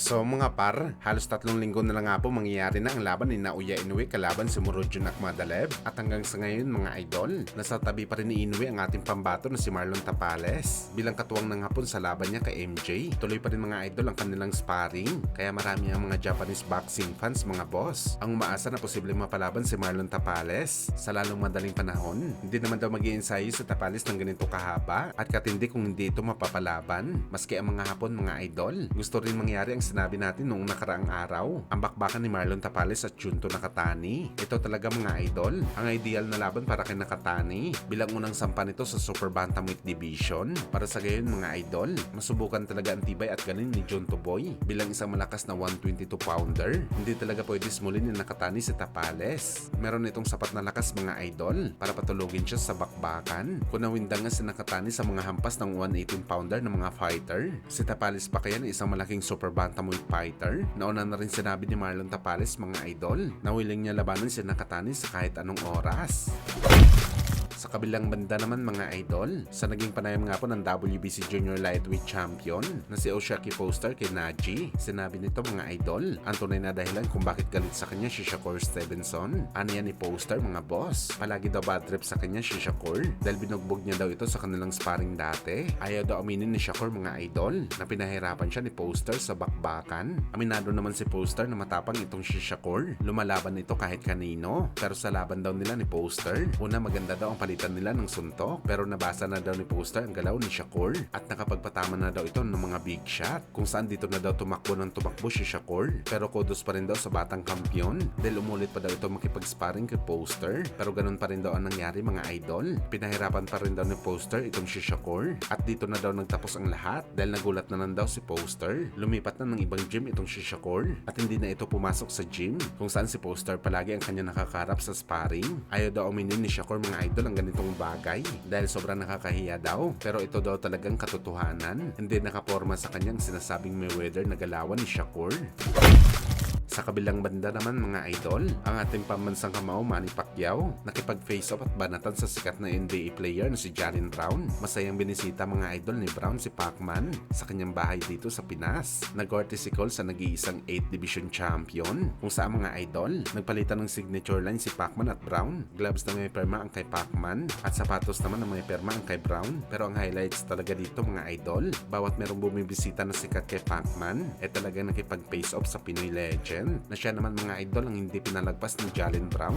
So mga par, halos 3 linggo na lang nga po mangyayari na ang laban ni Naoya Inoue kalaban si Murodjon Akhmadaliev. At hanggang sa ngayon mga idol, nasa tabi pa rin ni Inoue ang ating pambato na si Marlon Tapales. Bilang katuwang ng hapon sa laban niya kay MJ, tuloy pa rin mga idol ang kanilang sparring. Kaya marami ang mga Japanese boxing fans mga boss ang umaasa na posibleng mapalaban si Marlon Tapales sa lalong madaling panahon. Hindi naman daw mag-i-ensayo sa Tapales ng ganito kahaba at katindi kung hindi ito mapapalaban. Maski ang mga hapon mga idol, gusto rin mangyari ang sinabi natin noong nakaraang araw, ang bakbakan ni Marlon Tapales at Junto Nakatani. Ito talaga mga idol, ang ideal na laban para kay Nakatani bilang unang sampa nito sa Super Bantamweight Division. Para sa gayon mga idol, masubukan talaga ang tibay at galing ni Junto Boy bilang isang malakas na 122 pounder. Hindi talaga pwede smulin ni Nakatani si Tapales. Meron itong sapat na lakas mga idol para patulugin siya sa bakbakan. Kung nawindang nga si Nakatani sa mga hampas ng 118 pounder ng mga fighter, si Tapales pa kaya na isang malaking Super Bantamweight fighter. Nauna na rin sinabi ni Marlon Tapales mga idol na willing niya labanan si Nakatani sa kahit anong oras. Sa kabilang banda naman mga idol, sa naging panayam nga po ng WBC Junior Lightweight Champion na si Osaki Foster kay Naji, sinabi nito mga idol, ang tunay na dahilan kung bakit galit sa kanya si Shakur Stevenson. Ano yan ni Foster mga boss? Palagi daw bad trip sa kanya si Shakur dahil binugbog niya daw ito sa kanilang sparring dati. Ayaw daw aminin ni Shakur mga idol na pinahirapan siya ni Foster sa bakbakan. Aminado naman si Foster na matapang itong si Shakur. Lumalaban ito kahit kanino. Pero sa laban daw nila ni Foster, una maganda daw ang palitan nila ng suntok, pero nabasa na daw ni Foster ang galaw ni Shakur at nakapagpatama na daw ito ng mga big shot kung saan dito na daw tumakbo si Shakur. Pero kudos pa rin daw sa batang kampyon dahil umulit pa daw ito makipag-sparring kay Foster, pero ganun pa rin daw ang nangyari mga idol. Pinahirapan pa rin daw ni Foster itong si Shakur at dito na daw nagtapos ang lahat dahil nagulat na lang daw si Foster. Lumipat na ng ibang gym itong si Shakur at hindi na ito pumasok sa gym kung saan si Foster palagi ang kanya nakakarap sa sparring. Ayaw daw aminin ni Shakur mga idol ang ganitong bagay dahil sobrang nakakahiya daw, pero ito daw talagang katotohanan. Hindi nakaporma sa kanyang sinasabing Mayweather na galawan ni Shakur. Sa kabilang banda naman mga idol, ang ating pambansang kamao Manny Pacquiao nakipag-face off at banatan sa sikat na NBA player na si Jaylen Brown. Masayang binisita mga idol ni Brown si Pacman sa kanyang bahay dito sa Pinas. Nag-courtesy call sa nag-iisang 8th Division Champion kung saan mga idol, nagpalitan ng signature line si Pacman at Brown. Gloves na may perma ang kay Pacman at sapatos naman na may perma ang kay Brown. Pero ang highlights talaga dito mga idol, bawat merong bumibisita na sikat kay Pacman, talagang nakipag-face off sa Pinoy legend na siya naman mga idol ang hindi pinalagpas ni Jaylen Brown.